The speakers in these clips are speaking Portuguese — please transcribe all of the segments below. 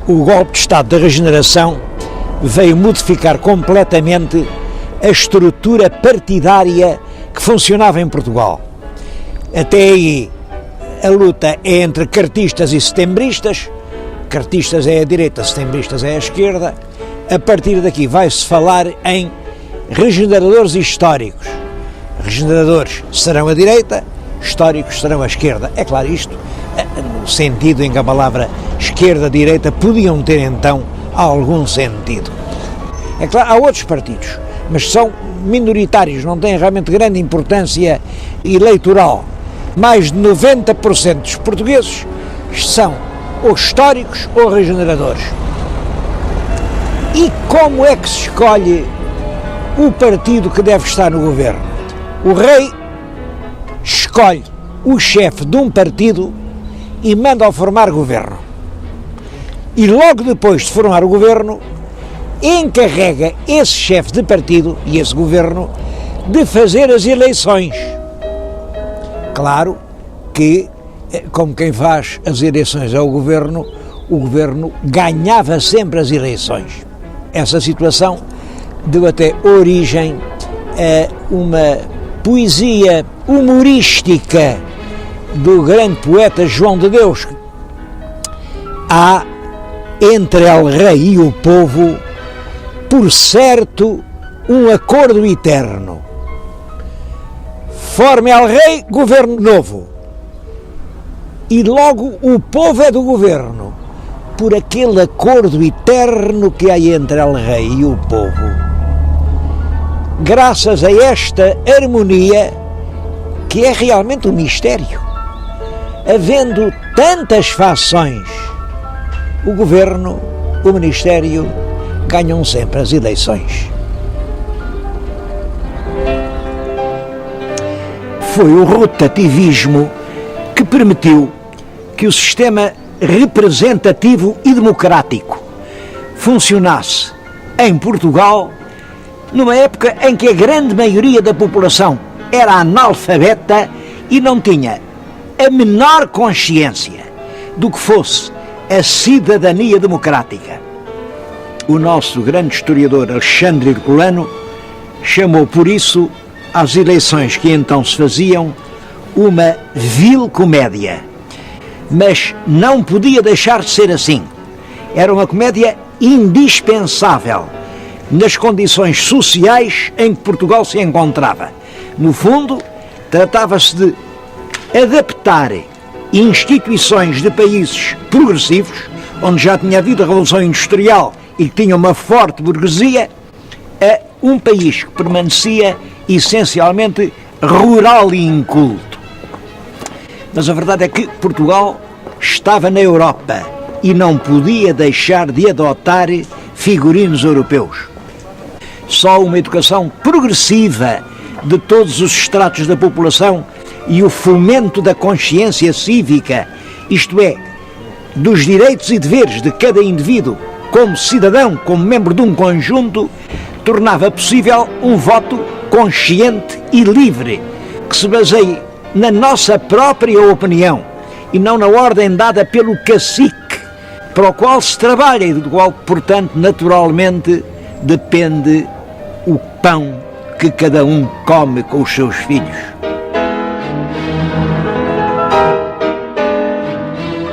O golpe de Estado da Regeneração veio modificar completamente a estrutura partidária que funcionava em Portugal. Até aí a luta é entre cartistas e setembristas. Cartistas é a direita, setembristas é a esquerda. A partir daqui vai-se falar em regeneradores históricos. Regeneradores serão a direita, históricos serão a esquerda. É claro, isto no sentido em que a palavra esquerda-direita podiam ter então algum sentido. É claro, há outros partidos, mas são minoritários, não têm realmente grande importância eleitoral. Mais de 90% dos portugueses são ou históricos ou regeneradores. E como é que se escolhe o partido que deve estar no governo? O rei escolhe o chefe de um partido e manda-o formar governo. E logo depois de formar o governo, encarrega esse chefe de partido e esse governo de fazer as eleições. Claro que, como quem faz as eleições é o governo ganhava sempre as eleições. Essa situação deu até origem a uma poesia humorística do grande poeta João de Deus. Há entre el rei e o povo, por certo, um acordo eterno. Forme el rei, governo novo. E logo o povo é do governo, por aquele acordo eterno que há entre el rei e o povo. Graças a esta harmonia, que é realmente um mistério, havendo tantas fações, o governo, o ministério, ganham sempre as eleições. Foi o rotativismo que permitiu que o sistema representativo e democrático funcionasse em Portugal numa época em que a grande maioria da população era analfabeta e não tinha a menor consciência do que fosse a cidadania democrática. O nosso grande historiador Alexandre Herculano chamou por isso às eleições que então se faziam uma vil comédia. Mas não podia deixar de ser assim. Era uma comédia indispensável nas condições sociais em que Portugal se encontrava. No fundo, tratava-se de adaptar instituições de países progressivos, onde já tinha havido a Revolução Industrial e que tinha uma forte burguesia, a um país que permanecia essencialmente rural e inculto. Mas a verdade é que Portugal estava na Europa e não podia deixar de adotar figurinos europeus. Só uma educação progressiva de todos os estratos da população e o fomento da consciência cívica, isto é, dos direitos e deveres de cada indivíduo como cidadão, como membro de um conjunto, tornava possível um voto consciente e livre, que se baseie na nossa própria opinião e não na ordem dada pelo cacique, para o qual se trabalha e do qual, portanto, naturalmente, depende o pão que cada um come com os seus filhos.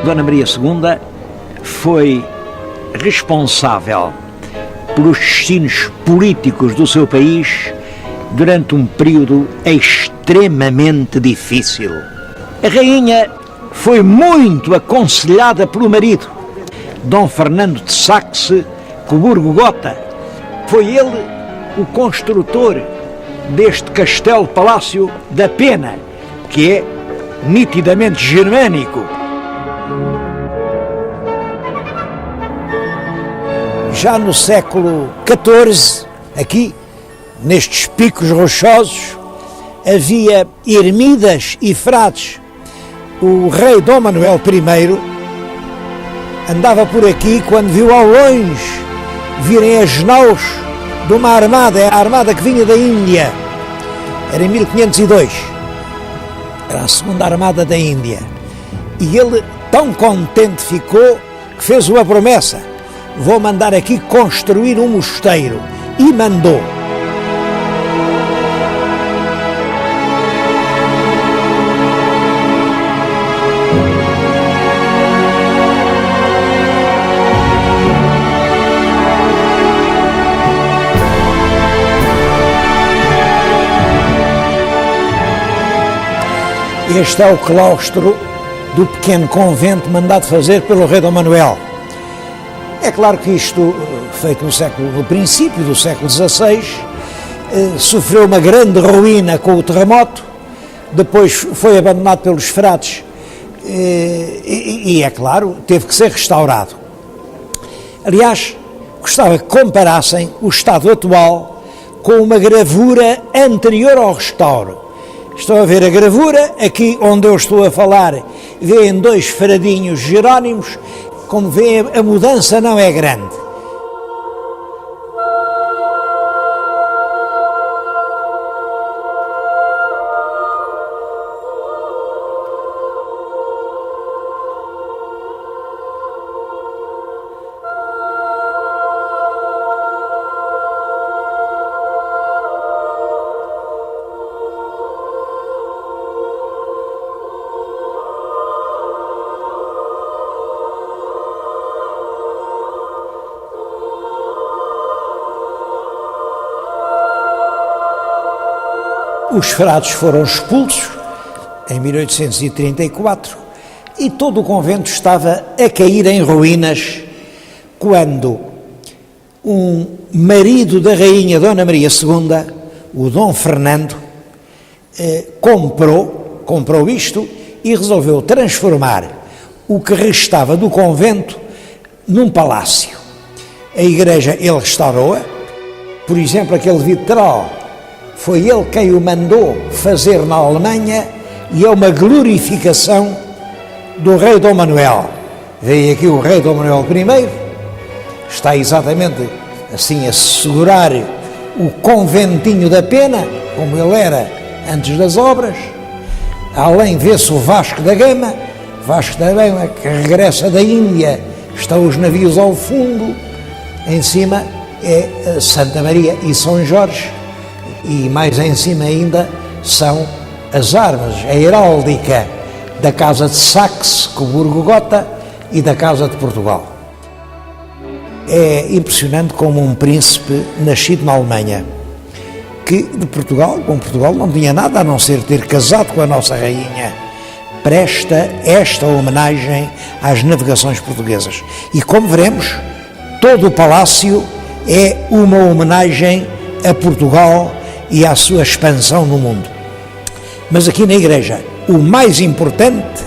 Dona Maria II foi responsável pelos destinos políticos do seu país durante um período extremamente difícil. A rainha foi muito aconselhada pelo marido, Dom Fernando de Saxe-Coburgo-Gotha. Foi ele o construtor deste castelo-palácio da Pena, que é nitidamente germânico. Já no século XIV, aqui, nestes picos rochosos, havia ermidas e frades. O rei Dom Manuel I andava por aqui quando viu ao longe virem as naus de uma armada, a armada que vinha da Índia. Era em 1502. Era a segunda armada da Índia. E ele tão contente ficou que fez uma promessa: vou mandar aqui construir um mosteiro, e mandou. Este é o claustro do pequeno convento mandado fazer pelo rei Dom Manuel. É claro que isto, feito no princípio do século XVI, sofreu uma grande ruína com o terremoto, depois foi abandonado pelos frades e é claro, teve que ser restaurado. Aliás, gostava que comparassem o estado atual com uma gravura anterior ao restauro. Estão a ver a gravura, aqui onde eu estou a falar, vêem dois fradinhos jerónimos, como vêem a mudança não é grande. Os frades foram expulsos em 1834 e todo o convento estava a cair em ruínas quando um marido da rainha Dona Maria II, o Dom Fernando, comprou isto e resolveu transformar o que restava do convento num palácio. A igreja ele restaurou-a, por exemplo, aquele vitral foi ele quem o mandou fazer na Alemanha e é uma glorificação do rei Dom Manuel. Veio aqui o rei Dom Manuel I, está exatamente assim a segurar o conventinho da Pena, como ele era antes das obras. Além vê-se o Vasco da Gama que regressa da Índia, estão os navios ao fundo, em cima é Santa Maria e São Jorge, e mais em cima ainda são as armas, a heráldica da Casa de Saxe, Coburgo-Gotha, e da Casa de Portugal. É impressionante como um príncipe nascido na Alemanha, que de Portugal, com Portugal não tinha nada a não ser ter casado com a nossa rainha, presta esta homenagem às navegações portuguesas. E como veremos, todo o palácio é uma homenagem a Portugal e à sua expansão no mundo. Mas aqui na igreja, o mais importante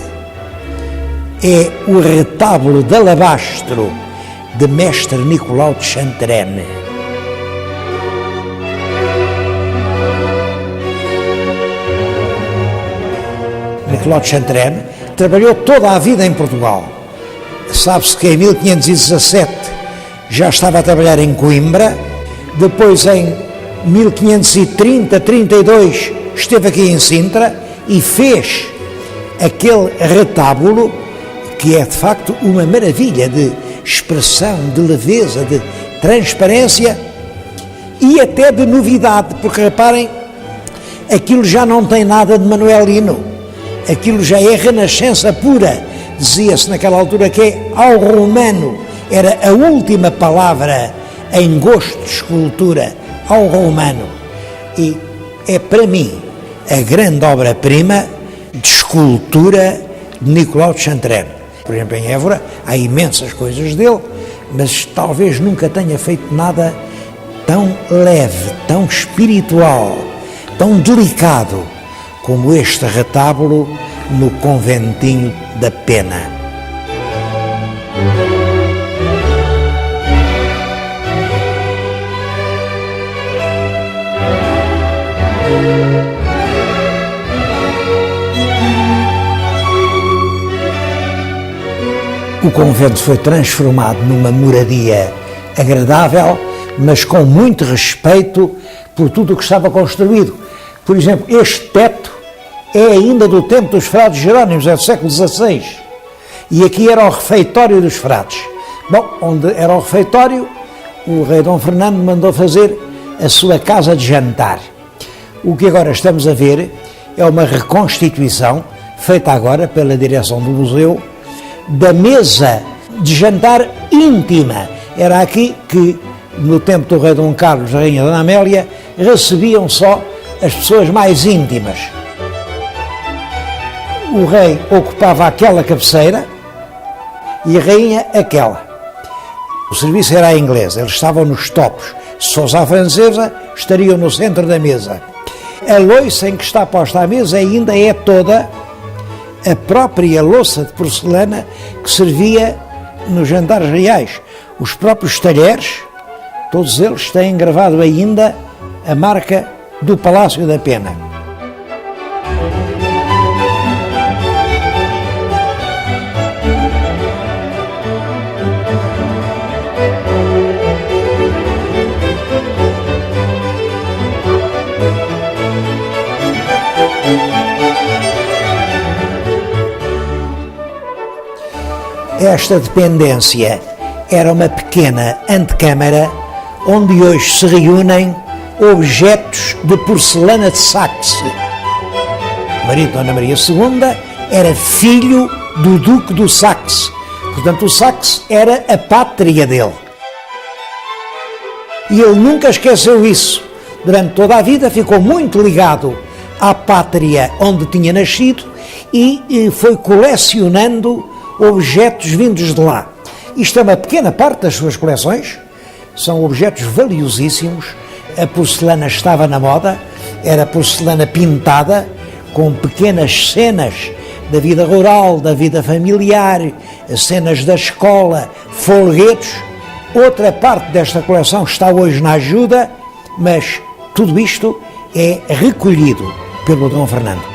é o retábulo de alabastro de Mestre Nicolau de Chantrenne. Nicolau de Chantrenne trabalhou toda a vida em Portugal. Sabe-se que em 1517 já estava a trabalhar em Coimbra, depois em 1530-32 esteve aqui em Sintra e fez aquele retábulo que é de facto uma maravilha de expressão, de leveza, de transparência e até de novidade, porque reparem, aquilo já não tem nada de manuelino, aquilo já é renascença pura. Dizia-se naquela altura que é ao romano, era a última palavra em gosto de escultura, ao romano, e é para mim a grande obra-prima de escultura de Nicolau de Chantrenne. Por exemplo, em Évora há imensas coisas dele, mas talvez nunca tenha feito nada tão leve, tão espiritual, tão delicado como este retábulo no conventinho da Pena. O convento foi transformado numa moradia agradável, mas com muito respeito por tudo o que estava construído. Por exemplo, este teto é ainda do tempo dos frades jerónimos, é do século XVI. E aqui era o refeitório dos frades. Bom, onde era o refeitório, o rei Dom Fernando mandou fazer a sua casa de jantar. O que agora estamos a ver é uma reconstituição, feita agora pela direção do museu, da mesa de jantar íntima. Era aqui que, no tempo do rei Dom Carlos e da rainha Dona Amélia, recebiam só as pessoas mais íntimas. O rei ocupava aquela cabeceira e a rainha aquela. O serviço era a inglesa, eles estavam nos topos. Se fosse à francesa, estariam no centro da mesa. A louça em que está posta a mesa ainda é toda a própria louça de porcelana que servia nos jantares reais. Os próprios talheres, todos eles têm gravado ainda a marca do Palácio da Pena. Esta dependência era uma pequena antecâmara onde hoje se reúnem objetos de porcelana de Saxe. O marido de Dona Maria II era filho do Duque do Saxe, portanto o Saxe era a pátria dele. E ele nunca esqueceu isso. Durante toda a vida ficou muito ligado à pátria onde tinha nascido e foi colecionando objetos vindos de lá. Isto é uma pequena parte das suas coleções, são objetos valiosíssimos. A porcelana estava na moda, era porcelana pintada, com pequenas cenas da vida rural, da vida familiar, cenas da escola, folguetos. Outra parte desta coleção está hoje na ajuda, mas tudo isto é recolhido pelo Dom Fernando.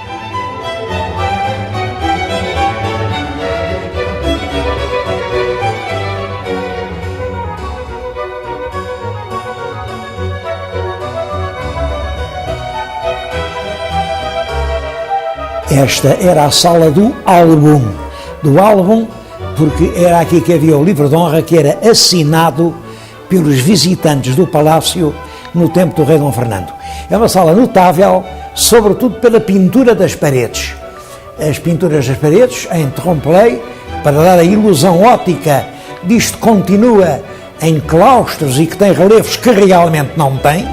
Esta era a sala do álbum, porque era aqui que havia o livro de honra que era assinado pelos visitantes do palácio no tempo do rei Dom Fernando. É uma sala notável, sobretudo pela pintura das paredes. As pinturas das paredes, em trompe-l'œil, para dar a ilusão óptica disto continua em claustros e que tem relevos que realmente não tem.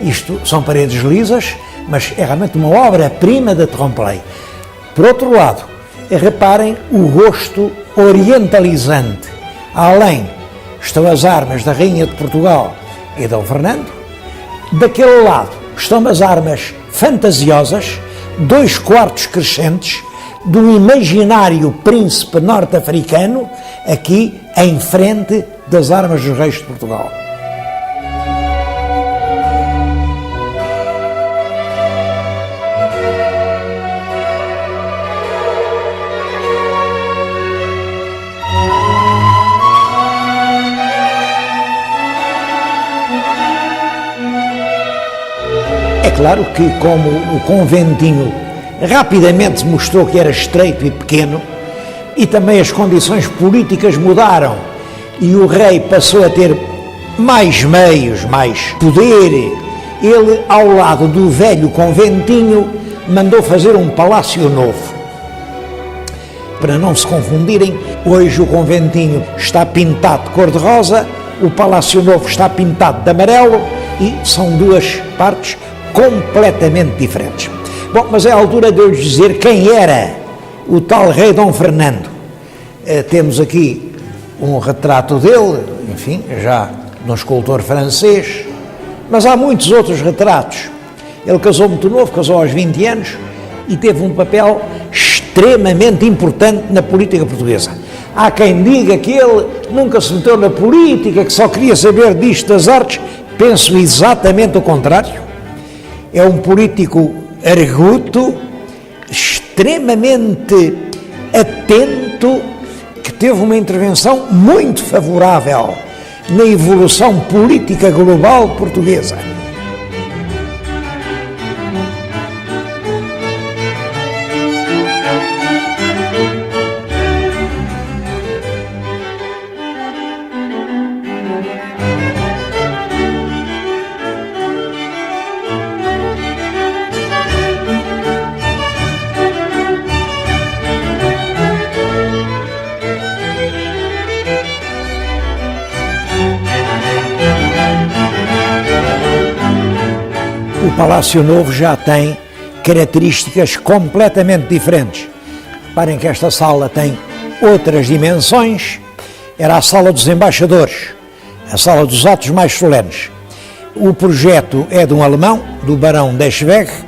Isto são paredes lisas, mas é realmente uma obra-prima de trompe-l'œil. Por outro lado, reparem o rosto orientalizante. Além estão as armas da Rainha de Portugal e Dom Fernando. Daquele lado estão as armas fantasiosas, 2 quartos crescentes, do imaginário príncipe norte-africano, aqui em frente das armas dos reis de Portugal. É claro que, como o conventinho rapidamente mostrou que era estreito e pequeno, e também as condições políticas mudaram, e o rei passou a ter mais meios, mais poder, ele, ao lado do velho conventinho, mandou fazer um palácio novo. Para não se confundirem, hoje o conventinho está pintado de cor-de-rosa, o palácio novo está pintado de amarelo, e são 2 partes completamente diferentes. Bom, mas é a altura de eu lhes dizer quem era o tal rei Dom Fernando. Temos aqui um retrato dele, enfim, já de um escultor francês, mas há muitos outros retratos. Ele casou muito novo, casou aos 20 anos e teve um papel extremamente importante na política portuguesa. Há quem diga que ele nunca se meteu na política, que só queria saber disto das artes. Penso exatamente o contrário. É um político arguto, extremamente atento, que teve uma intervenção muito favorável na evolução política global portuguesa. O Palácio Novo já tem características completamente diferentes. Reparem que esta sala tem outras dimensões. Era a sala dos embaixadores, a sala dos atos mais solenes. O projeto é de um alemão, do barão d'Eschwege,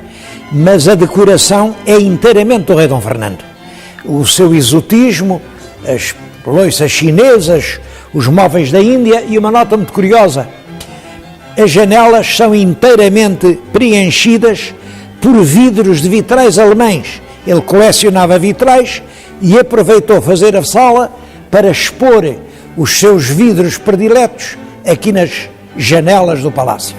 mas a decoração é inteiramente do rei Dom Fernando. O seu exotismo, as louças chinesas, os móveis da Índia e uma nota muito curiosa. As janelas são inteiramente preenchidas por vidros de vitrais alemães. Ele colecionava vitrais e aproveitou fazer a sala para expor os seus vidros prediletos aqui nas janelas do palácio.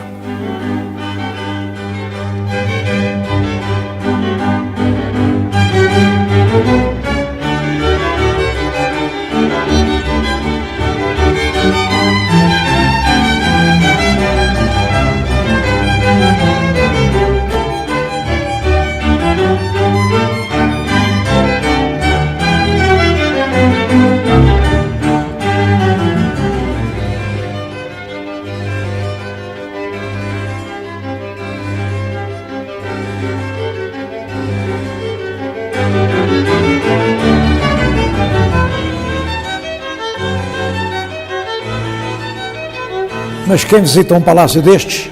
Mas quem visita um palácio destes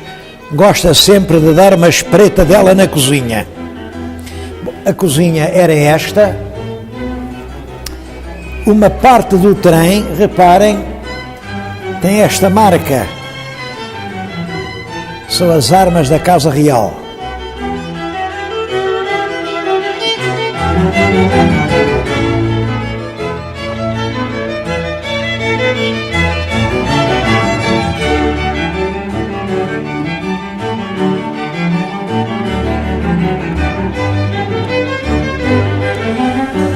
gosta sempre de dar uma espreitadela na cozinha. A cozinha era esta. Uma parte do trem, reparem, tem esta marca. São as armas da Casa Real.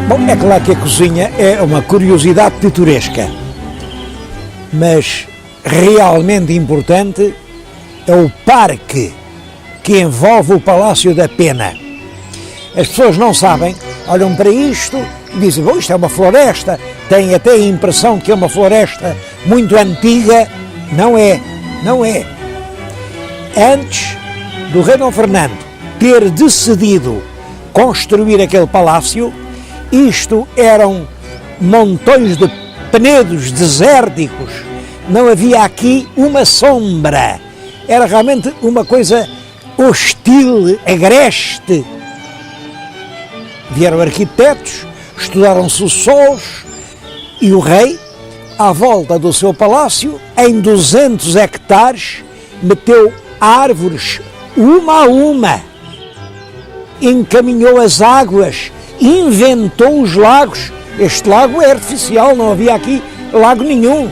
Bom, é claro que a cozinha é uma curiosidade pitoresca, mas realmente importante é o parque que envolve o Palácio da Pena. As pessoas não sabem, olham para isto e dizem, bom, isto é uma floresta, têm até a impressão de que é uma floresta muito antiga. Não é, não é. Antes do rei Dom Fernando ter decidido construir aquele palácio, isto eram montões de penedos desérticos, não havia aqui uma sombra, era realmente uma coisa hostil, agreste. Vieram arquitetos, estudaram-se os solos e o rei, à volta do seu palácio, em 200 hectares, meteu árvores uma a uma, encaminhou as águas, inventou os lagos. Este lago é artificial, não havia aqui lago nenhum.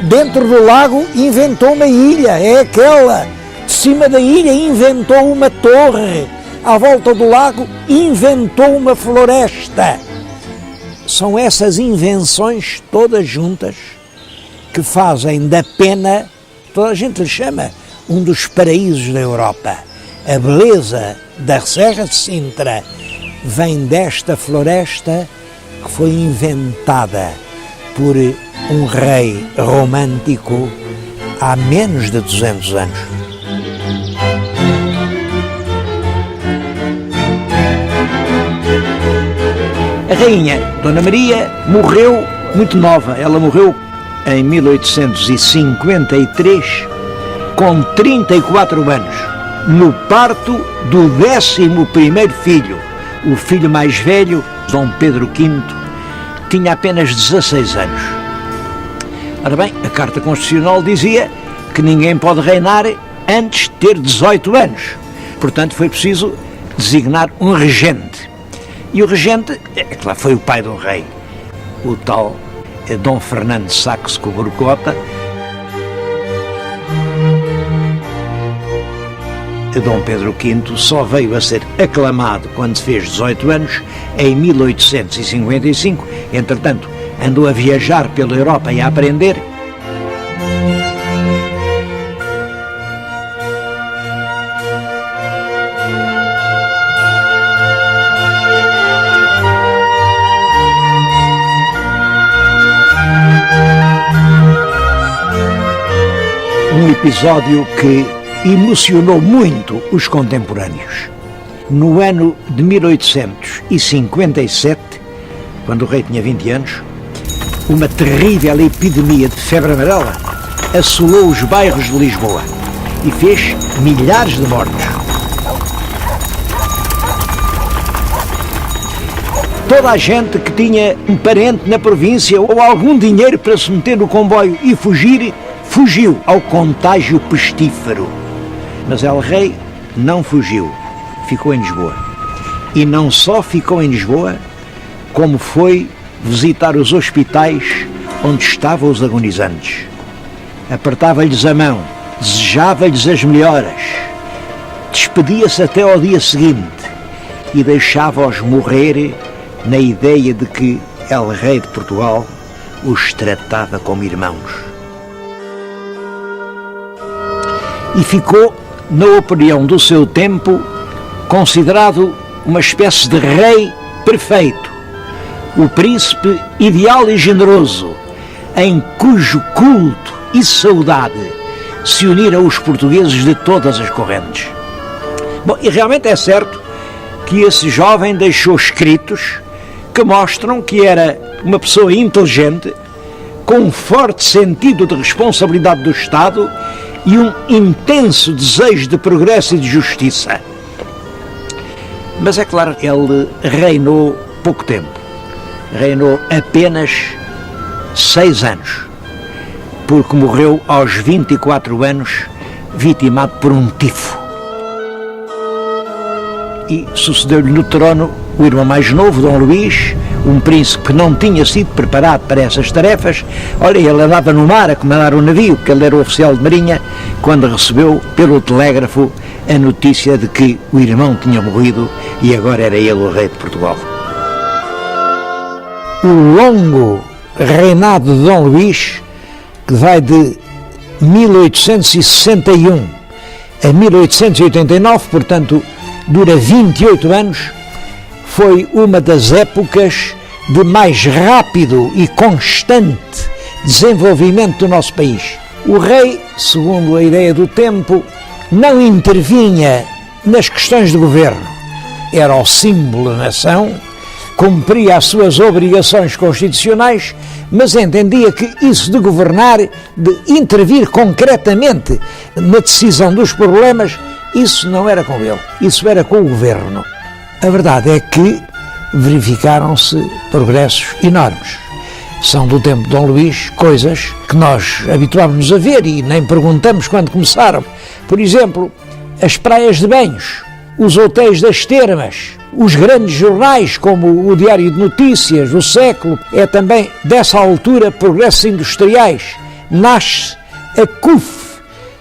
Dentro do lago inventou uma ilha, é aquela. De cima da ilha inventou uma torre. À volta do lago inventou uma floresta. São essas invenções todas juntas que fazem da Pena, toda a gente lhe chama, um dos paraísos da Europa. A beleza da Serra de Sintra vem desta floresta que foi inventada por um rei romântico há menos de 200 anos. A rainha Dona Maria morreu muito nova. Ela morreu em 1853 com 34 anos, no parto do 11º filho. O filho mais velho, Dom Pedro V, tinha apenas 16 anos. Ora bem, a Carta Constitucional dizia que ninguém pode reinar antes de ter 18 anos. Portanto, foi preciso designar um regente. E o regente, é claro, foi o pai do rei, o tal Dom Fernando de Saxe-Coburgo-Gotha. Dom Pedro V só veio a ser aclamado quando fez 18 anos, em 1855. Entretanto, andou a viajar pela Europa e a aprender. Um episódio que emocionou muito os contemporâneos. No ano de 1857, quando o rei tinha 20 anos, uma terrível epidemia de febre amarela assolou os bairros de Lisboa e fez milhares de mortos. Toda a gente que tinha um parente na província ou algum dinheiro para se meter no comboio e fugir, fugiu ao contágio pestífero. Mas El Rei não fugiu, ficou em Lisboa. E não só ficou em Lisboa, como foi visitar os hospitais onde estavam os agonizantes. Apertava-lhes a mão, desejava-lhes as melhoras, despedia-se até ao dia seguinte e deixava-os morrer na ideia de que El Rei de Portugal os tratava como irmãos. E ficou, na opinião do seu tempo, considerado uma espécie de rei perfeito, o príncipe ideal e generoso, em cujo culto e saudade se uniram os portugueses de todas as correntes. Bom, e realmente é certo que esse jovem deixou escritos que mostram que era uma pessoa inteligente, com um forte sentido de responsabilidade do Estado e um intenso desejo de progresso e de justiça. Mas é claro, ele reinou pouco tempo. Reinou apenas 6 anos, porque morreu aos 24 anos, vitimado por um tifo. E sucedeu-lhe no trono o irmão mais novo, Dom Luís, um príncipe que não tinha sido preparado para essas tarefas. Olha, ele andava no mar a comandar um navio, porque ele era oficial de marinha, quando recebeu pelo telégrafo a notícia de que o irmão tinha morrido e agora era ele o rei de Portugal. O longo reinado de Dom Luís, que vai de 1861 a 1889, portanto dura 28 anos, foi uma das épocas de mais rápido e constante desenvolvimento do nosso país. O rei, segundo a ideia do tempo, não intervinha nas questões de governo. Era o símbolo da nação, cumpria as suas obrigações constitucionais, mas entendia que isso de governar, de intervir concretamente na decisão dos problemas, isso não era com ele, isso era com o governo. A verdade é que verificaram-se progressos enormes. São do tempo de Dom Luís coisas que nós habituámos-nos a ver e nem perguntamos quando começaram. Por exemplo, as praias de banhos, os hotéis das termas, os grandes jornais como o Diário de Notícias, o Século, é também dessa altura progressos industriais. Nasce a CUF.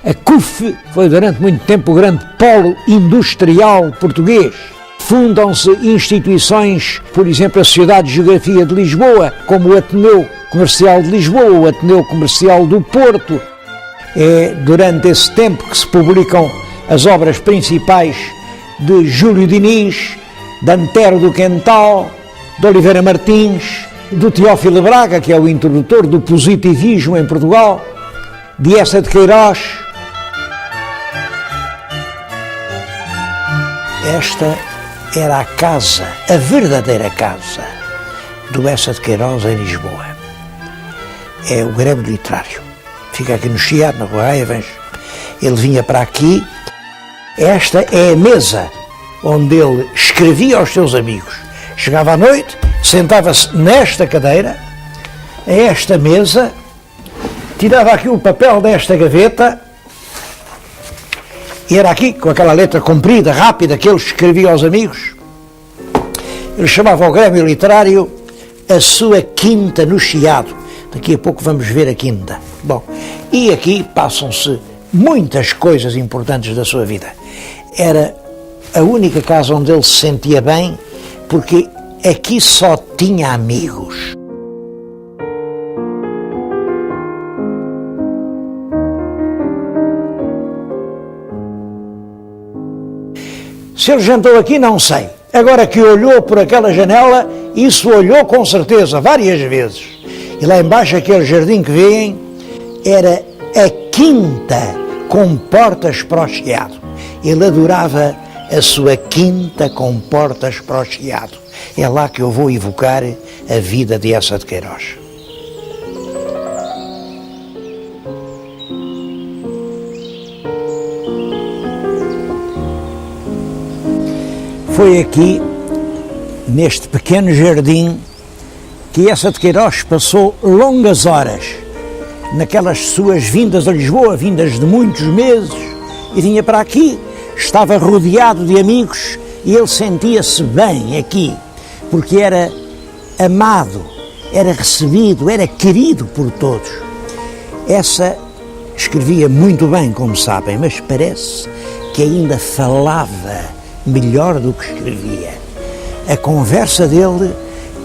A CUF foi durante muito tempo o grande polo industrial português. Fundam-se instituições, por exemplo, a Sociedade de Geografia de Lisboa, como o Ateneu Comercial de Lisboa, o Ateneu Comercial do Porto. É durante esse tempo que se publicam as obras principais de Júlio Diniz, de Antero do Quental, de Oliveira Martins, do Teófilo Braga, que é o introdutor do positivismo em Portugal, de Essa de Queiroz. Esta era a casa, a verdadeira casa do Essa de Queiroz em Lisboa. É o Grêmio Literário. Fica aqui no Chiado, na Rua Evans. Ele vinha para aqui. Esta é a mesa onde ele escrevia aos seus amigos. Chegava à noite, sentava-se nesta cadeira, a esta mesa, tirava aqui o papel desta gaveta, e era aqui, com aquela letra comprida, rápida, que ele escrevia aos amigos. Ele chamava ao Grêmio Literário a sua quinta no Chiado. Daqui a pouco vamos ver a quinta. Bom, e aqui passam-se muitas coisas importantes da sua vida. Era a única casa onde ele se sentia bem, porque aqui só tinha amigos. Se ele jantou aqui, não sei. Agora que olhou por aquela janela, isso olhou com certeza, várias vezes. E lá embaixo, aquele jardim que veem, era a quinta com portas para o Chiado. Ele adorava a sua quinta com portas para o Chiado. É lá que eu vou evocar a vida de Eça de Queiroz. Foi aqui, neste pequeno jardim, que Eça de Queiroz passou longas horas, naquelas suas vindas a Lisboa, vindas de muitos meses, e vinha para aqui, estava rodeado de amigos e ele sentia-se bem aqui, porque era amado, era recebido, era querido por todos. Eça escrevia muito bem, como sabem, mas parece que ainda falava melhor do que escrevia. A conversa dele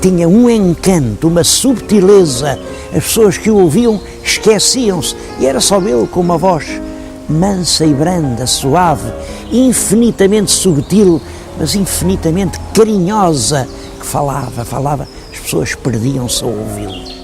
tinha um encanto, uma subtileza. As pessoas que o ouviam esqueciam-se, e era só ele com uma voz mansa e branda, suave, infinitamente subtil, mas infinitamente carinhosa, que falava, as pessoas perdiam-se a ouvi-lo.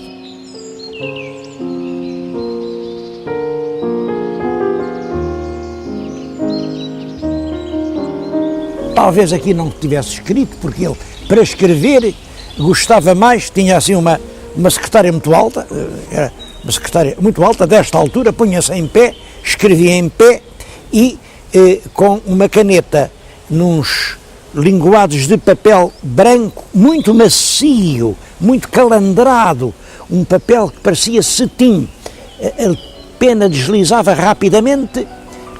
Talvez aqui não tivesse escrito, porque ele, para escrever, gostava mais, tinha assim uma secretária muito alta, era uma secretária muito alta, desta altura, punha-se em pé, escrevia em pé e com uma caneta nos linguados de papel branco, muito macio, muito calandrado, um papel que parecia cetim. A pena deslizava rapidamente.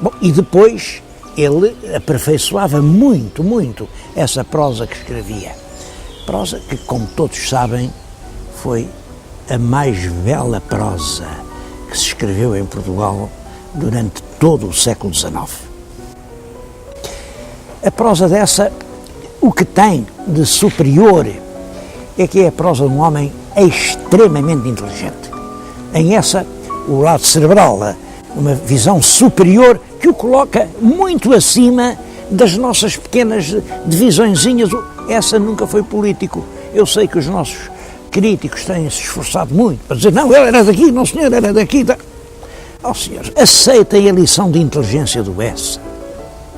Bom, e depois ele aperfeiçoava muito, muito essa prosa que escrevia. Prosa que, como todos sabem, foi a mais bela prosa que se escreveu em Portugal durante todo o século XIX. A prosa dessa, o que tem de superior é que é a prosa de um homem extremamente inteligente. Em essa, o lado cerebral, uma visão superior que o coloca muito acima das nossas pequenas divisõezinhas. Essa nunca foi político. Eu sei que os nossos críticos têm se esforçado muito para dizer, não, ele era daqui, não senhor, era daqui. Oh senhores, aceitem a lição de inteligência do Eça.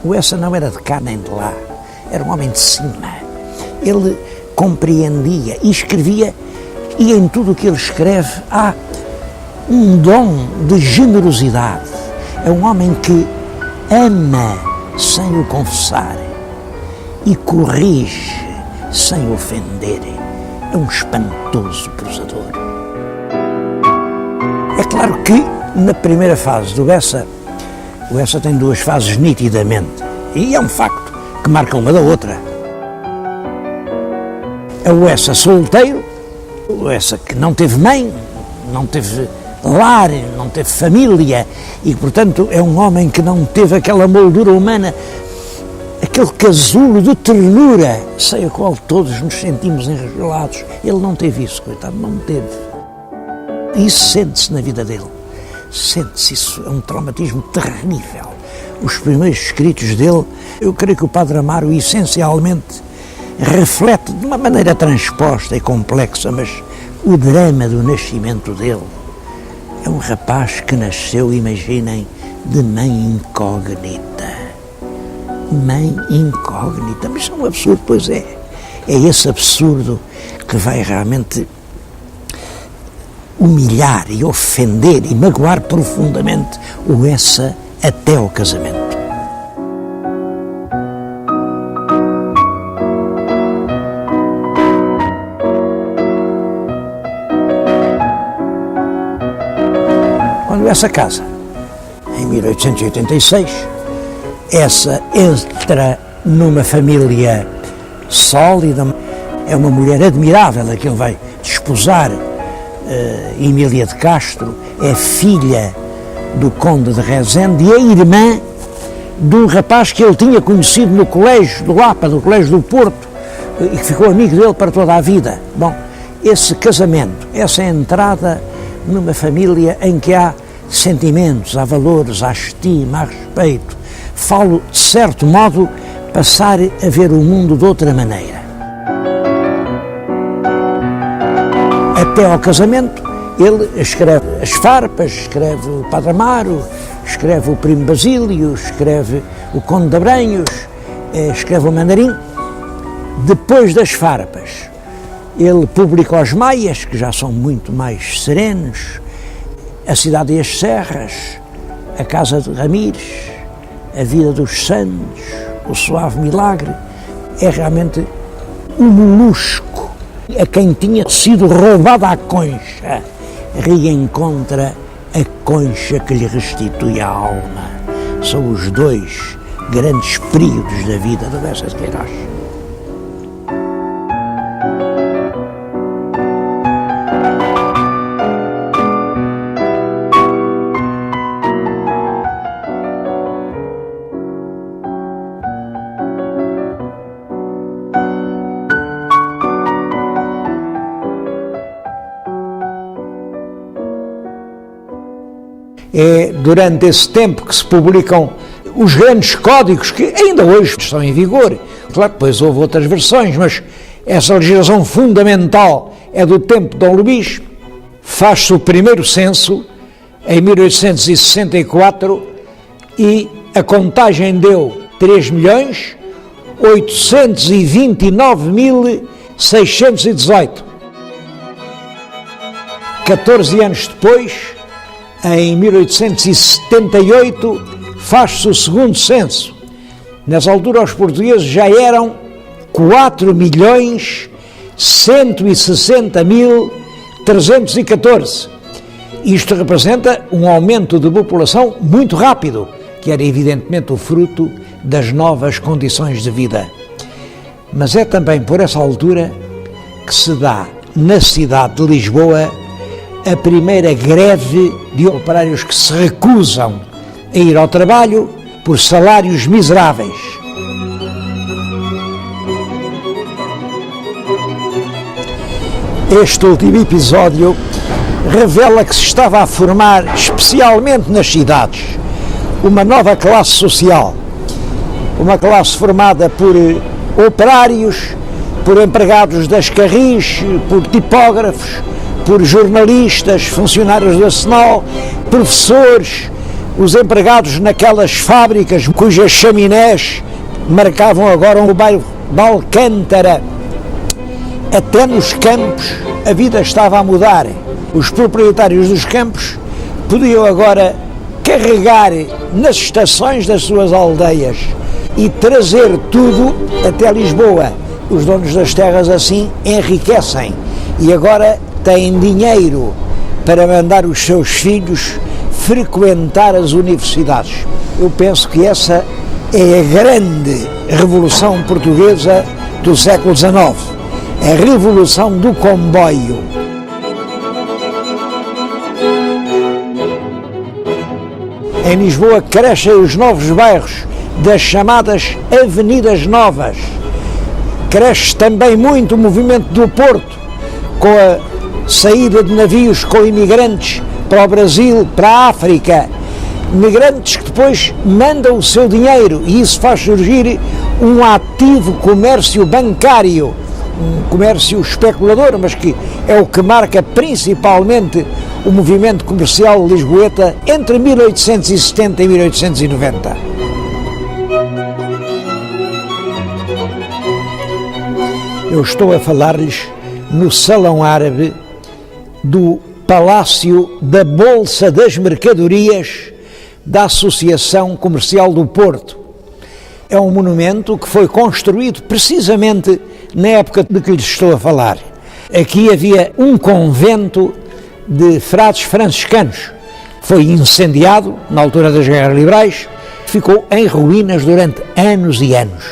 O Eça não era de cá nem de lá, era um homem de cima. Ele compreendia e escrevia, e em tudo o que ele escreve há um dom de generosidade. É um homem que ama sem o confessar e corrige sem ofender. É um espantoso prosador. É claro que na primeira fase do Eça, o Eça tem duas fases nitidamente, e é um facto que marca uma da outra. É o Eça solteiro, o Eça que não teve mãe, não teve lar, não teve família, e portanto é um homem que não teve aquela moldura humana, aquele casulo de ternura, sem a qual todos nos sentimos enregulados. Ele não teve isso, coitado, não teve. Isso sente-se na vida dele. Sente-se, isso é um traumatismo terrível. Os primeiros escritos dele, eu creio que o Padre Amaro essencialmente reflete de uma maneira transposta e complexa, mas o drama do nascimento dele. É um rapaz que nasceu, imaginem, de mãe incógnita. Mãe incógnita, mas é um absurdo, pois é. É esse absurdo que vai realmente humilhar e ofender e magoar profundamente o Eça até ao casamento. Quando Eça casa, em 1886, Eça entra numa família sólida, é uma mulher admirável a que ele vai desposar. Emília de Castro é filha do Conde de Rezende e é irmã de um rapaz que ele tinha conhecido no colégio do Lapa, do colégio do Porto, e que ficou amigo dele para toda a vida. Bom, esse casamento, essa entrada numa família em que há sentimentos, há valores, há estima, há respeito, falo, de certo modo, passar a ver o mundo de outra maneira. Até ao casamento, ele escreve as farpas, escreve o Padre Amaro, escreve o Primo Basílio, escreve o Conde de Abranhos, escreve o Mandarim. Depois das farpas, ele publica os Maias, que já são muito mais serenos, A Cidade e as Serras, A Casa de Ramires, A Vida dos Santos, O Suave Milagre. É realmente um molusco a quem tinha sido roubada a concha, reencontra a concha que lhe restitui a alma. São os dois grandes períodos da vida do Bessa de Queiroz. É durante esse tempo que se publicam os grandes códigos que ainda hoje estão em vigor. Claro, depois houve outras versões, mas essa legislação fundamental é do tempo de Dom Luís. Faz-se o primeiro censo em 1864 e a contagem deu 3.829.618. 14 anos depois, em 1878, faz-se o segundo censo. Nessa altura, os portugueses já eram 4.160.314. Isto representa um aumento de população muito rápido, que era evidentemente o fruto das novas condições de vida. Mas é também por essa altura que se dá, na cidade de Lisboa, a primeira greve de operários que se recusam a ir ao trabalho por salários miseráveis. Este último episódio revela que se estava a formar, especialmente nas cidades, uma nova classe social. Uma classe formada por operários, por empregados das Carris, por tipógrafos, por jornalistas, funcionários do Arsenal, professores, os empregados naquelas fábricas cujas chaminés marcavam agora o bairro de Alcântara. Até nos campos a vida estava a mudar. Os proprietários dos campos podiam agora carregar nas estações das suas aldeias e trazer tudo até Lisboa. Os donos das terras assim enriquecem e agora têm dinheiro para mandar os seus filhos frequentar as universidades. Eu penso que essa é a grande revolução portuguesa do século XIX, a revolução do comboio. Em Lisboa crescem os novos bairros das chamadas avenidas novas. Cresce também muito o movimento do Porto, com a saída de navios com imigrantes para o Brasil, para a África, imigrantes que depois mandam o seu dinheiro e isso faz surgir um ativo comércio bancário, um comércio especulador, mas que é o que marca principalmente o movimento comercial lisboeta entre 1870 e 1890. Eu estou a falar-lhes no Salão Árabe do Palácio da Bolsa das Mercadorias da Associação Comercial do Porto. É um monumento que foi construído precisamente na época de que lhes estou a falar. Aqui havia um convento de frades franciscanos. Foi incendiado na altura das Guerras Liberais, ficou em ruínas durante anos e anos.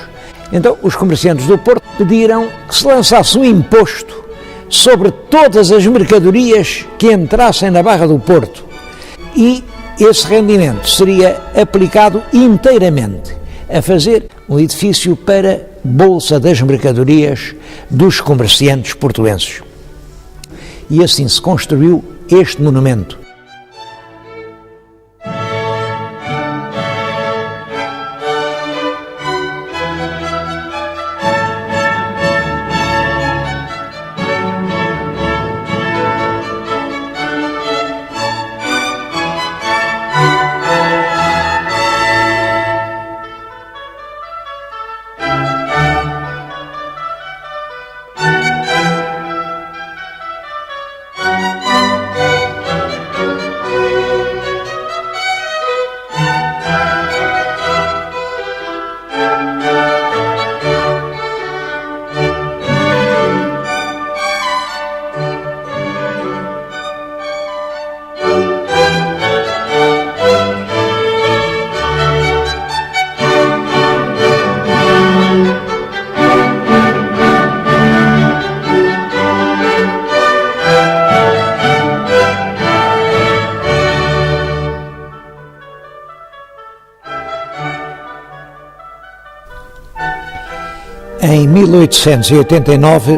Então os comerciantes do Porto pediram que se lançasse um imposto sobre todas as mercadorias que entrassem na Barra do Porto e esse rendimento seria aplicado inteiramente a fazer um edifício para Bolsa das Mercadorias dos comerciantes portuenses. E assim se construiu este monumento. Em 1889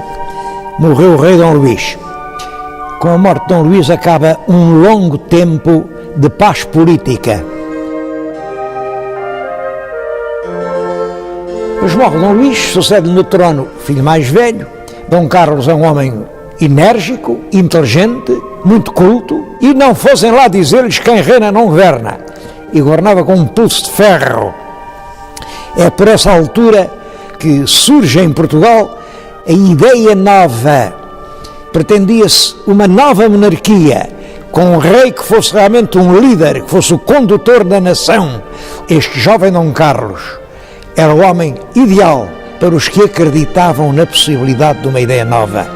morreu o rei Dom Luís. Com a morte de Dom Luís acaba um longo tempo de paz política. Mas morre Dom Luís, sucede no trono o filho mais velho. Dom Carlos é um homem enérgico, inteligente, muito culto, e não fossem lá dizer-lhes quem reina não governa, e governava com um pulso de ferro. É por essa altura que surge em Portugal a ideia nova. Pretendia-se uma nova monarquia, com um rei que fosse realmente um líder, que fosse o condutor da nação. Este jovem Dom Carlos era o homem ideal para os que acreditavam na possibilidade de uma ideia nova.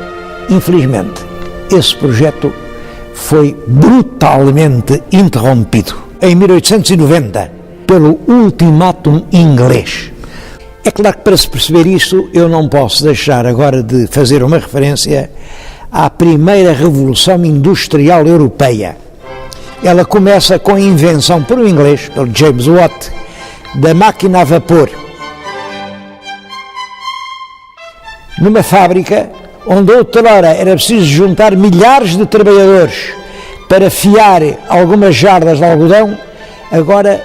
Infelizmente, esse projeto foi brutalmente interrompido em 1890 pelo ultimátum inglês. É claro que para se perceber isto eu não posso deixar agora de fazer uma referência à primeira revolução industrial europeia. Ela começa com a invenção por um inglês, pelo James Watt, da máquina a vapor. Numa fábrica onde outrora era preciso juntar milhares de trabalhadores para fiar algumas jardas de algodão, agora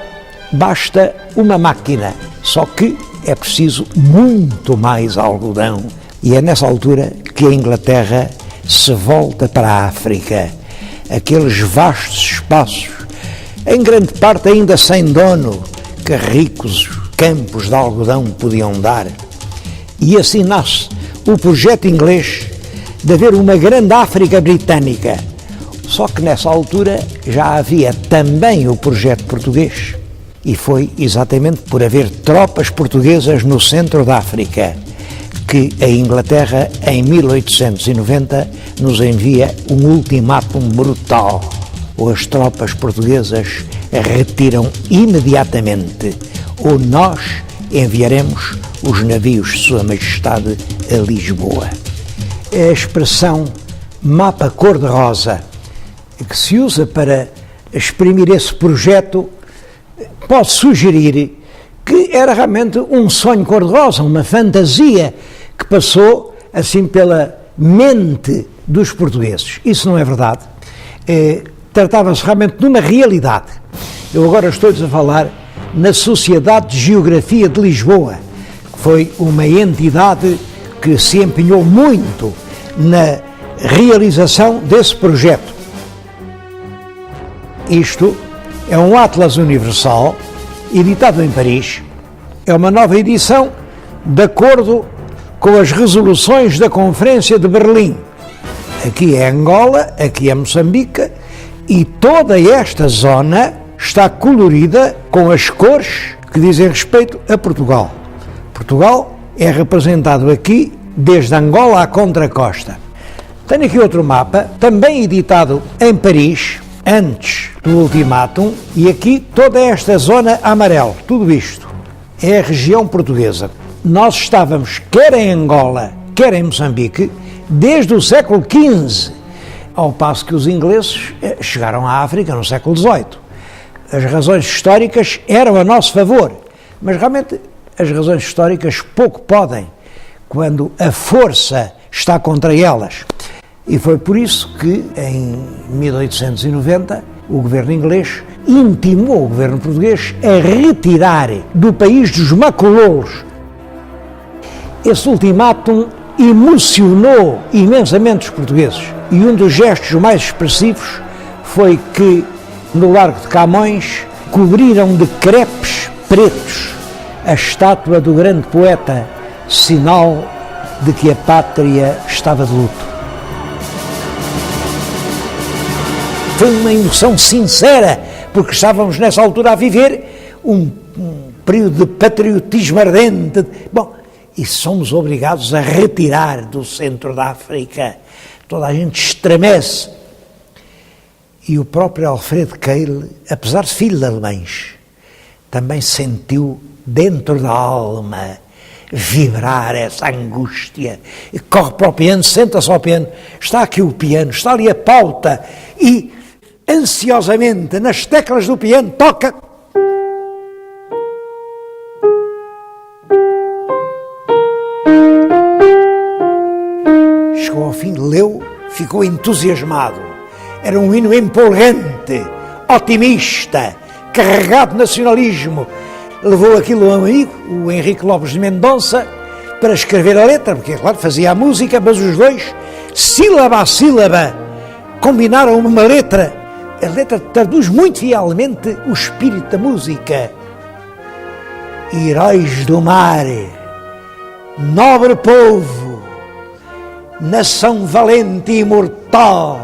basta uma máquina, só que é preciso muito mais algodão. E é nessa altura que a Inglaterra se volta para a África, aqueles vastos espaços, em grande parte ainda sem dono, que ricos campos de algodão podiam dar. E assim nasce o projeto inglês de haver uma grande África britânica. Só que nessa altura já havia também o projeto português, e foi exatamente por haver tropas portuguesas no centro da África que a Inglaterra, em 1890, nos envia um ultimátum brutal. As tropas portuguesas retiram imediatamente, ou nós enviaremos os navios de Sua Majestade a Lisboa. A expressão mapa cor-de-rosa, que se usa para exprimir esse projeto, pode sugerir que era realmente um sonho cor-de-rosa, uma fantasia que passou assim pela mente dos portugueses. Isso não é verdade. Tratava-se realmente de uma realidade. Eu agora estou-lhes a falar na Sociedade de Geografia de Lisboa, que foi uma entidade que se empenhou muito na realização desse projeto. Isto é um Atlas Universal, editado em Paris. É uma nova edição de acordo com as resoluções da Conferência de Berlim. Aqui é Angola, aqui é Moçambique, e toda esta zona está colorida com as cores que dizem respeito a Portugal. Portugal é representado aqui desde Angola à contracosta. Tenho aqui outro mapa, também editado em Paris, antes do ultimátum, e aqui toda esta zona amarela, tudo isto é a região portuguesa. Nós estávamos quer em Angola, quer em Moçambique, desde o século XV, ao passo que os ingleses chegaram à África no século XVIII. As razões históricas eram a nosso favor, mas realmente as razões históricas pouco podem quando a força está contra elas. E foi por isso que, em 1890, o governo inglês intimou o governo português a retirar do país dos macololos. Esse ultimátum emocionou imensamente os portugueses, e um dos gestos mais expressivos foi que, no Largo de Camões, cobriram de crepes pretos a estátua do grande poeta, sinal de que a pátria estava de luto. Foi uma emoção sincera, porque estávamos nessa altura a viver um período de patriotismo ardente. Bom, e somos obrigados a retirar do centro da África. Toda a gente estremece. E o próprio Alfred Keil, apesar de filho de alemães, também sentiu dentro da alma vibrar essa angústia. E corre para o piano, senta-se ao piano, está aqui o piano, está ali a pauta, e ansiosamente nas teclas do piano toca. chegou ao fim, leu, ficou entusiasmado. Era um hino empolgante, otimista, carregado de nacionalismo. Levou aquilo a um amigo, o Henrique Lopes de Mendonça, para escrever a letra, porque, claro, fazia a música, mas os dois, sílaba a sílaba, combinaram uma letra. A letra traduz muito fielmente o espírito da música. Heróis do mar, nobre povo, nação valente e imortal.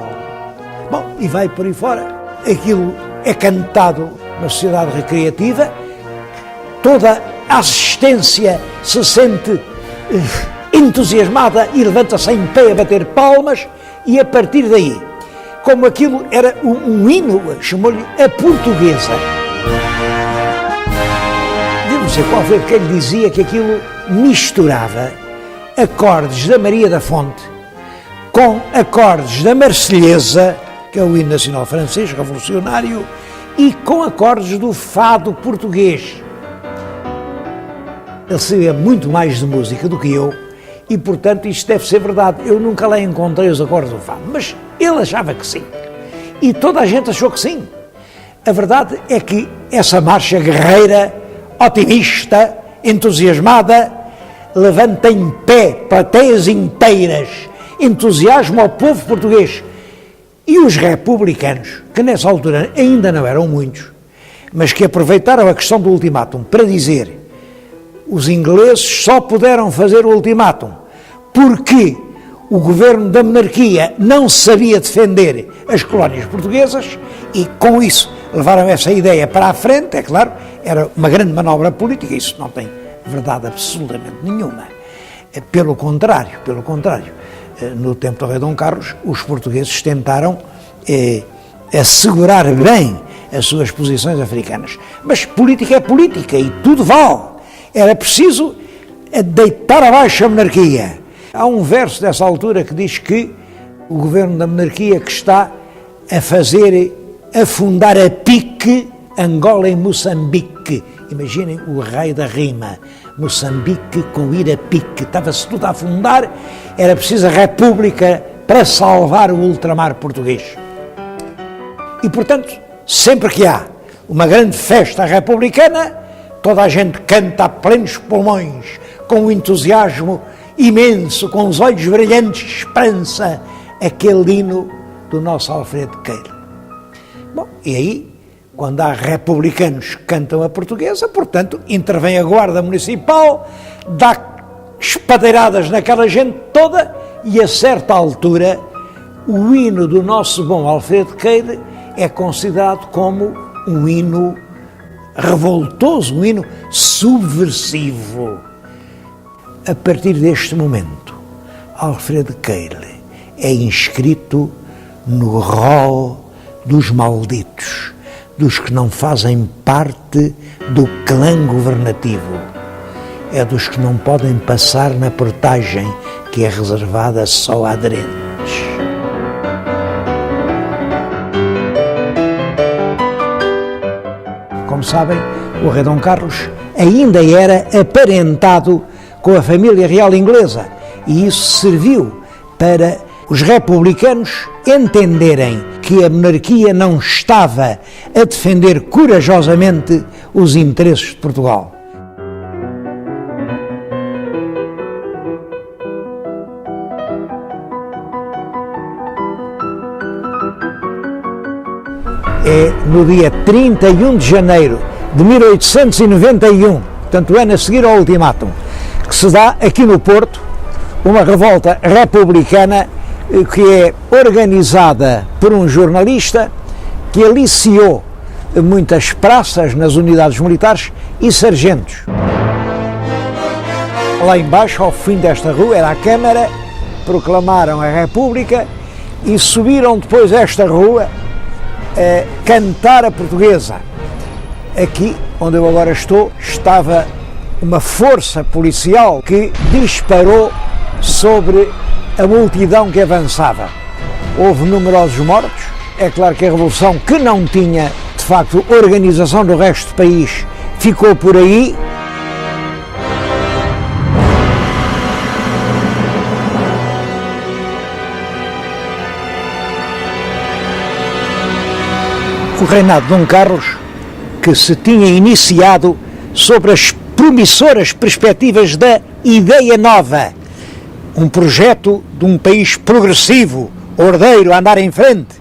Bom, e vai por aí fora. Aquilo é cantado na sociedade recreativa, toda a assistência se sente entusiasmada e levanta-se em pé a bater palmas, e a partir daí, como aquilo era um hino, chamou-lhe a portuguesa. Não sei qual foi porque ele dizia que aquilo misturava acordes da Maria da Fonte com acordes da Marselhesa, que é o hino nacional francês, revolucionário, e com acordes do fado português. Ele sabia muito mais de música do que eu e, portanto, isto deve ser verdade. Eu nunca lá encontrei os acordes do fado, mas ele achava que sim. E toda a gente achou que sim. A verdade é que essa marcha guerreira, otimista, entusiasmada, levanta em pé plateias inteiras, entusiasma ao povo português. E os republicanos, que nessa altura ainda não eram muitos, mas que aproveitaram a questão do ultimátum para dizer: os ingleses só puderam fazer o ultimátum porque o governo da monarquia não sabia defender as colónias portuguesas, e com isso levaram essa ideia para a frente. É claro, era uma grande manobra política, isso não tem verdade absolutamente nenhuma. Pelo contrário, no tempo do rei Dom Carlos, os portugueses tentaram assegurar bem as suas posições africanas. Mas política é política e tudo vale. Era preciso deitar abaixo a monarquia. Há um verso dessa altura que diz que o governo da monarquia que está a fazer afundar a pique Angola e Moçambique. Imaginem o rei da rima. Moçambique com ir a pique. Estava-se tudo a afundar, era preciso a república para salvar o ultramar português. E, portanto, sempre que há uma grande festa republicana, toda a gente canta a plenos pulmões, com um entusiasmo imenso, com os olhos brilhantes de esperança, aquele hino do nosso Alfredo Queiro. Bom, e aí, quando há republicanos que cantam a portuguesa, portanto, intervém a Guarda Municipal, dá espadeiradas naquela gente toda, e a certa altura, o hino do nosso bom Alfredo Queiro é considerado como um hino revoltoso, um hino subversivo. A partir deste momento, Alfredo Queiro é inscrito no rol dos malditos, dos que não fazem parte do clã governativo. É dos que não podem passar na portagem que é reservada só a aderentes. Como sabem, o rei Dom Carlos ainda era aparentado com a família real inglesa, e isso serviu para os republicanos entenderem que a monarquia não estava a defender corajosamente os interesses de Portugal. É no dia 31 de janeiro de 1891, portanto, o ano a seguir ao ultimátum, que se dá aqui no Porto uma revolta republicana que é organizada por um jornalista que aliciou muitas praças nas unidades militares e sargentos. Lá embaixo, ao fim desta rua, era a Câmara, proclamaram a República e subiram depois esta rua a cantar a portuguesa. Aqui, onde eu agora estou, estava uma força policial que disparou sobre a multidão que avançava. Houve numerosos mortos. É claro que a Revolução, que não tinha, de facto, organização do resto do país, ficou por aí. O reinado de Dom Carlos, que se tinha iniciado sobre as promissoras perspectivas da Ideia Nova, um projeto de um país progressivo, ordeiro, a andar em frente.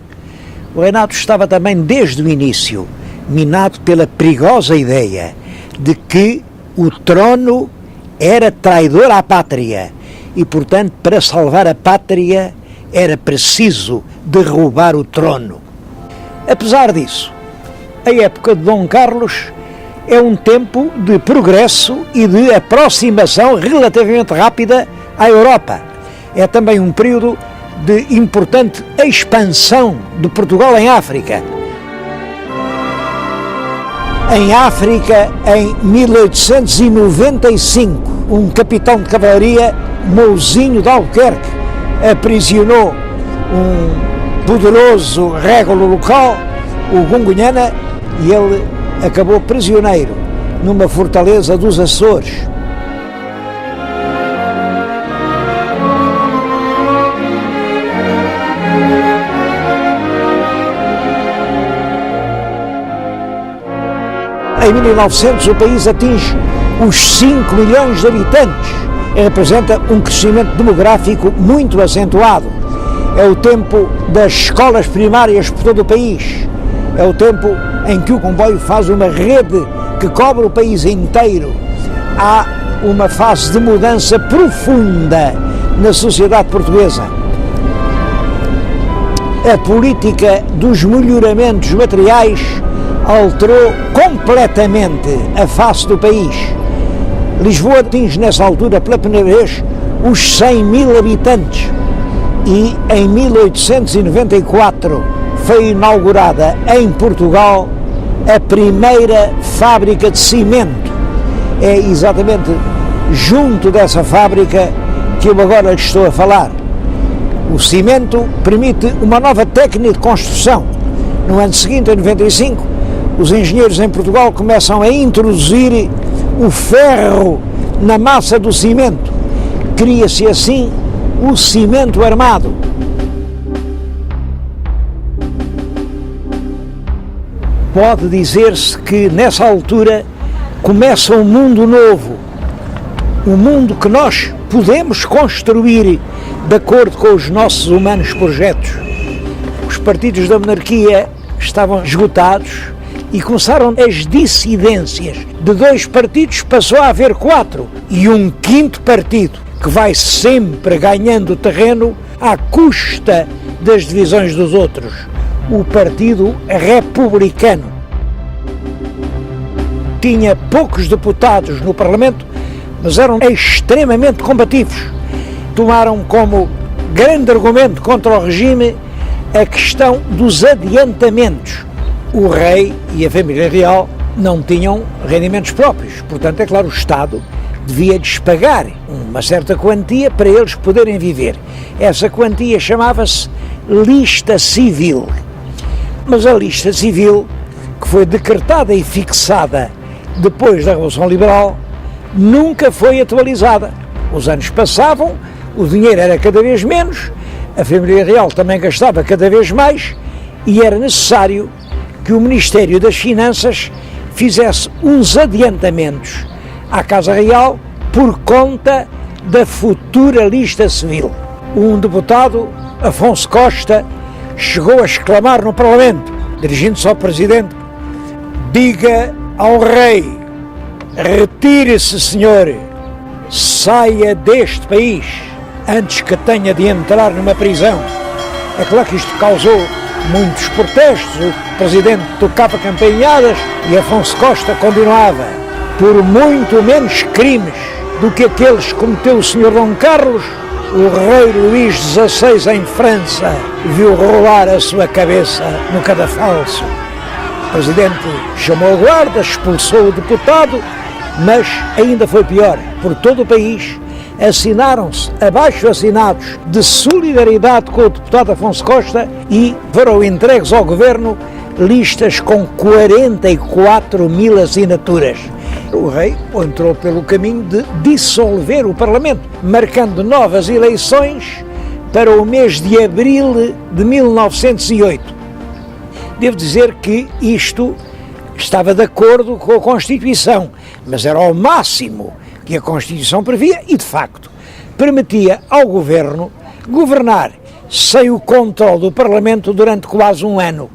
O reinado estava também desde o início minado pela perigosa ideia de que o trono era traidor à pátria e, portanto, para salvar a pátria era preciso derrubar o trono. Apesar disso, a época de Dom Carlos é um tempo de progresso e de aproximação relativamente rápida à Europa. É também um período de importante expansão de Portugal em África. Em África, em 1895, um capitão de cavalaria, Mouzinho de Albuquerque, aprisionou um poderoso régulo local, o Gungunhana, e ele acabou prisioneiro numa fortaleza dos Açores. Em 1900 o país atinge os 5 milhões de habitantes e representa um crescimento demográfico muito acentuado. É o tempo das escolas primárias por todo o país. É o tempo em que o comboio faz uma rede que cobre o país inteiro. Há uma fase de mudança profunda na sociedade portuguesa. A política dos melhoramentos materiais alterou completamente a face do país. Lisboa atinge nessa altura pela primeira vez os 100 mil habitantes e em 1894 foi inaugurada em Portugal a primeira fábrica de cimento. É exatamente junto dessa fábrica que eu agora lhe estou a falar. O cimento permite uma nova técnica de construção. No ano seguinte, em 95, os engenheiros em Portugal começam a introduzir o ferro na massa do cimento. Cria-se assim o cimento armado. Pode dizer-se que nessa altura começa um mundo novo, um mundo que nós podemos construir de acordo com os nossos humanos projetos. Os partidos da monarquia estavam esgotados e começaram as dissidências. De 2 partidos passou a haver 4 e um 5º partido que vai sempre ganhando terreno à custa das divisões dos outros, o Partido Republicano. Tinha poucos deputados no Parlamento, mas eram extremamente combativos. Tomaram como grande argumento contra o regime a questão dos adiantamentos. O rei e a família real não tinham rendimentos próprios, portanto, é claro, o Estado devia-lhes pagar uma certa quantia para eles poderem viver. Essa quantia chamava-se lista civil. Mas a lista civil, que foi decretada e fixada depois da Revolução Liberal, nunca foi atualizada. Os anos passavam, o dinheiro era cada vez menos, a família real também gastava cada vez mais e era necessário que o Ministério das Finanças fizesse uns adiantamentos à Casa Real por conta da futura lista civil. Um deputado, Afonso Costa, chegou a exclamar no Parlamento, dirigindo-se ao Presidente: diga ao rei, retire-se, senhor, saia deste país antes que tenha de entrar numa prisão. É claro que isto causou muitos protestos, o Presidente tocava campainhadas e Afonso Costa continuava. Por muito menos crimes do que aqueles que cometeu o Sr. Dom Carlos, o rei Luís XVI em França viu rolar a sua cabeça no cadafalso. O Presidente chamou a guarda, expulsou o deputado, mas ainda foi pior. Por todo o país assinaram-se abaixo-assinados de solidariedade com o deputado Afonso Costa e foram entregues ao governo listas com 44 mil assinaturas. O rei entrou pelo caminho de dissolver o Parlamento, marcando novas eleições para o mês de abril de 1908. Devo dizer que isto estava de acordo com a Constituição, mas era ao máximo que a Constituição previa e, de facto, permitia ao Governo governar sem o controle do Parlamento durante quase um ano.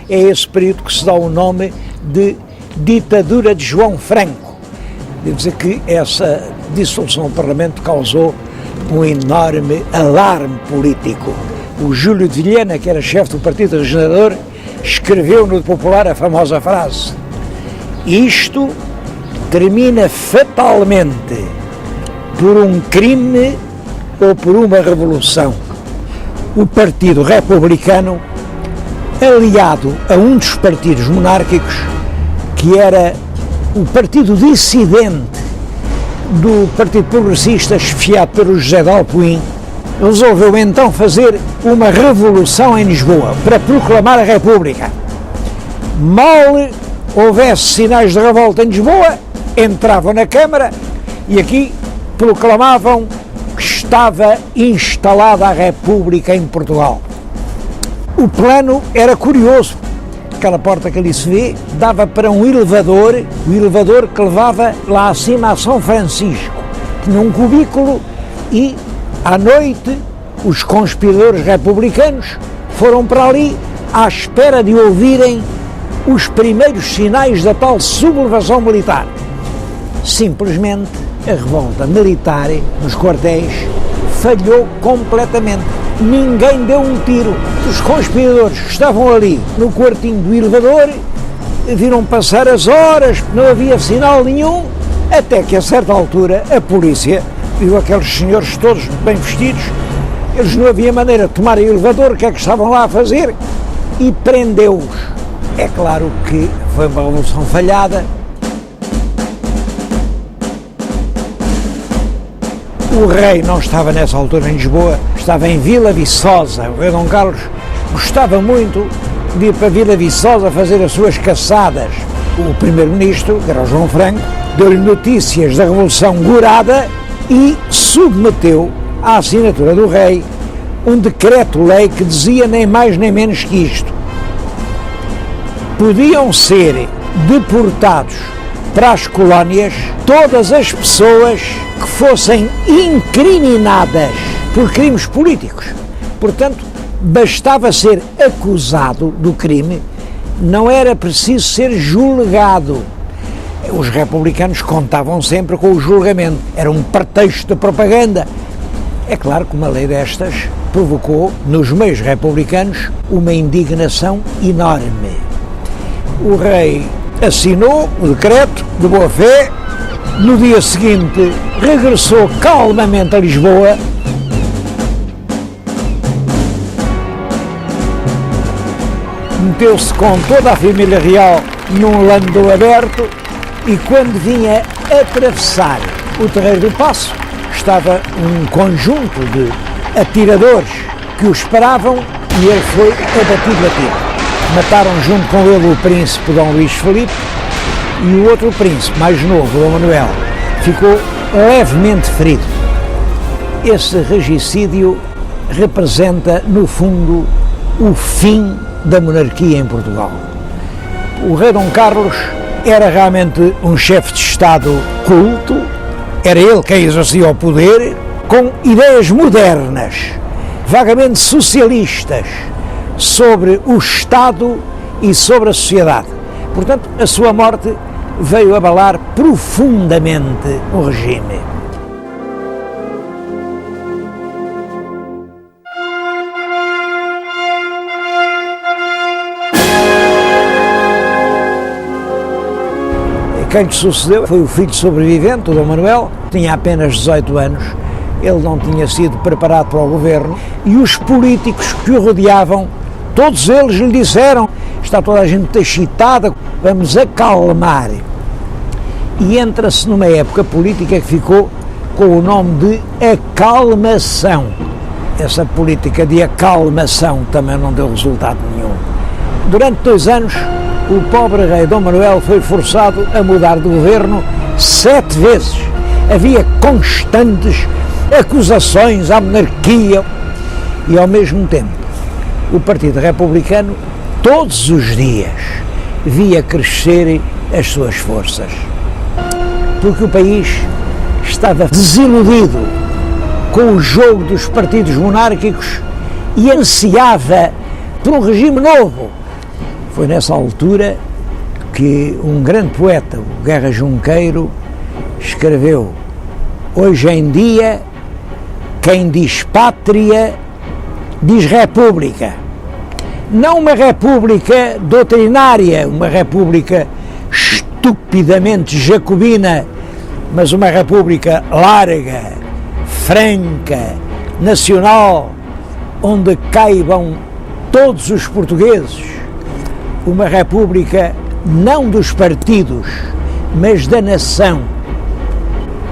É esse período que se dá o nome de ditadura de João Franco. Devo dizer que essa dissolução do Parlamento causou um enorme alarme político. O Júlio de Vilhena, que era chefe do Partido Regenerador, escreveu no Popular a famosa frase: isto termina fatalmente por um crime ou por uma revolução. O Partido Republicano, aliado a um dos partidos monárquicos, que era o partido dissidente do Partido Progressista, esfiado pelo José de Alpuim, resolveu então fazer uma revolução em Lisboa para proclamar a República. Mal houvesse sinais de revolta em Lisboa, entravam na Câmara e aqui proclamavam que estava instalada a República em Portugal. O plano era curioso. Aquela porta que ali se vê dava para um elevador, o elevador que levava lá acima a São Francisco. Tinha um cubículo e, à noite, os conspiradores republicanos foram para ali à espera de ouvirem os primeiros sinais da tal sublevação militar. Simplesmente, a revolta militar nos quartéis falhou completamente. Ninguém deu um tiro. Os conspiradores que estavam ali no quartinho do elevador viram passar as horas, não havia sinal nenhum, até que a certa altura a polícia viu aqueles senhores todos bem vestidos, eles não havia maneira de tomar o elevador, o que é que estavam lá a fazer, e prendeu-os. É claro que foi uma revolução falhada. O rei não estava nessa altura em Lisboa, estava em Vila Viçosa. O rei Dom Carlos gostava muito de ir para Vila Viçosa fazer as suas caçadas. O primeiro-ministro, que era o João Franco, deu-lhe notícias da Revolução Gourada e submeteu à assinatura do rei um decreto-lei que dizia nem mais nem menos que isto: podiam ser deportados para as colónias todas as pessoas que fossem incriminadas por crimes políticos. Portanto, bastava ser acusado do crime, não era preciso ser julgado. Os republicanos contavam sempre com o julgamento, era um pretexto de propaganda. É claro que uma lei destas provocou nos meios republicanos uma indignação enorme. O rei assinou o decreto de boa fé, no dia seguinte regressou calmamente a Lisboa, meteu-se com toda a família real num landau aberto e quando vinha atravessar o Terreiro do Paço estava um conjunto de atiradores que o esperavam e ele foi abatido a tiro. Mataram junto com ele o príncipe Dom Luís Filipe e o outro príncipe, mais novo, Dom Manuel, ficou levemente ferido. Esse regicídio representa, no fundo, o fim da monarquia em Portugal. O rei Dom Carlos era realmente um chefe de Estado culto, era ele quem exercia o poder, com ideias modernas, vagamente socialistas, sobre o Estado e sobre a sociedade. Portanto, a sua morte veio abalar profundamente o regime. Quem lhe sucedeu foi o filho sobrevivente, o Dom Manuel, tinha apenas 18 anos, ele não tinha sido preparado para o governo e os políticos que o rodeavam, todos eles lhe disseram: está toda a gente excitada, vamos acalmar. E entra-se numa época política que ficou com o nome de acalmação. Essa política de acalmação também não deu resultado nenhum. Durante 2 anos, o pobre rei Dom Manuel foi forçado a mudar de governo 7 vezes. Havia constantes acusações à monarquia e, ao mesmo tempo, o Partido Republicano todos os dias via crescer as suas forças, porque o país estava desiludido com o jogo dos partidos monárquicos e ansiava por um regime novo. Foi nessa altura que um grande poeta, o Guerra Junqueiro, escreveu: hoje em dia, quem diz pátria, diz república. Não uma república doutrinária, uma república estupidamente jacobina, mas uma república larga, franca, nacional, onde caibam todos os portugueses. Uma república não dos partidos, mas da nação.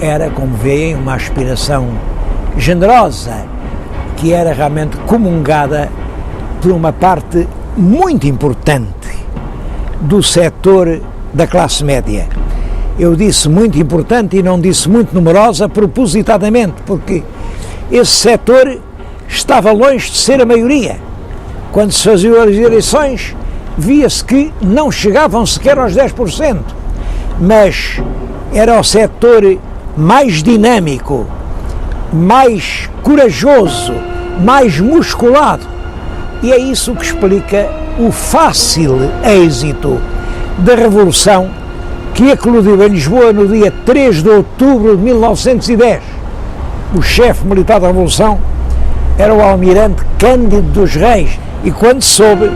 Era, como veem, uma aspiração generosa, que era realmente comungada por uma parte muito importante do setor da classe média. Eu disse muito importante e não disse muito numerosa propositadamente, porque esse setor estava longe de ser a maioria. Quando se faziam as eleições, via-se que não chegavam sequer aos 10%, mas era o setor mais dinâmico, mais corajoso, mais musculado. E é isso que explica o fácil êxito da Revolução que eclodiu em Lisboa no dia 3 de outubro de 1910. O chefe militar da Revolução era o almirante Cândido dos Reis, e quando soube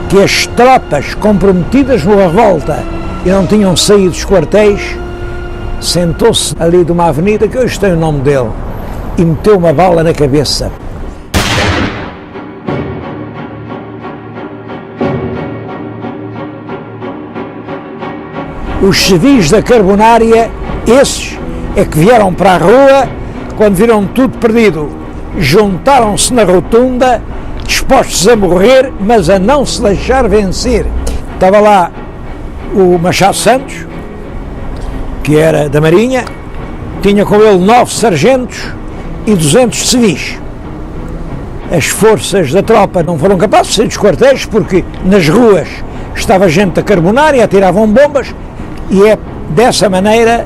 que as tropas comprometidas na revolta e não tinham saído dos quartéis, sentou-se ali de uma avenida, que hoje tem o nome dele, e meteu uma bala na cabeça. Os civis da Carbonária, esses é que vieram para a rua quando viram tudo perdido. Juntaram-se na rotunda, dispostos a morrer, mas a não se deixar vencer. Estava lá o Machado Santos, que era da Marinha, tinha com ele 9 sargentos e 200 civis. As forças da tropa não foram capazes de sair dos quartéis, porque nas ruas estava gente da Carbonária, atiravam bombas, e é dessa maneira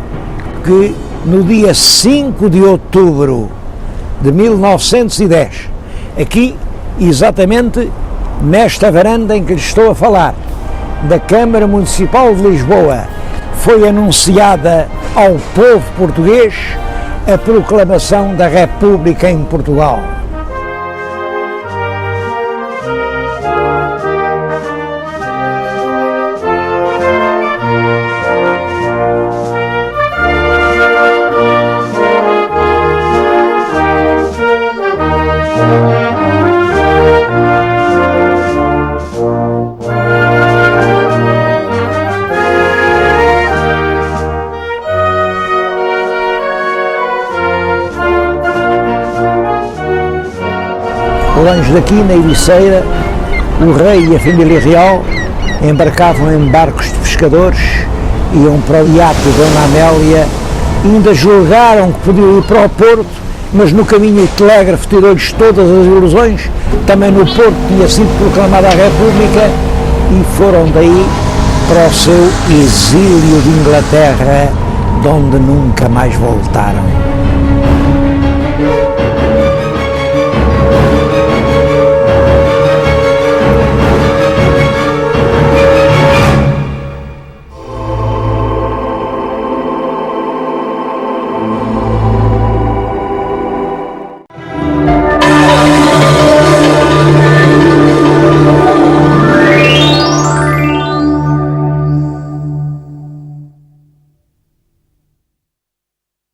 que no dia 5 de outubro de 1910, aqui exatamente nesta varanda em que lhe estou a falar, da Câmara Municipal de Lisboa, foi anunciada ao povo português a proclamação da República em Portugal. Longe daqui, na Ericeira, o rei e a família real embarcavam em barcos de pescadores, iam para o iate de Dona Amélia, e ainda julgaram que podiam ir para o Porto, mas no caminho o telégrafo tirou-lhes todas as ilusões. Também no Porto tinha sido proclamada a República, e foram daí para o seu exílio de Inglaterra, de onde nunca mais voltaram.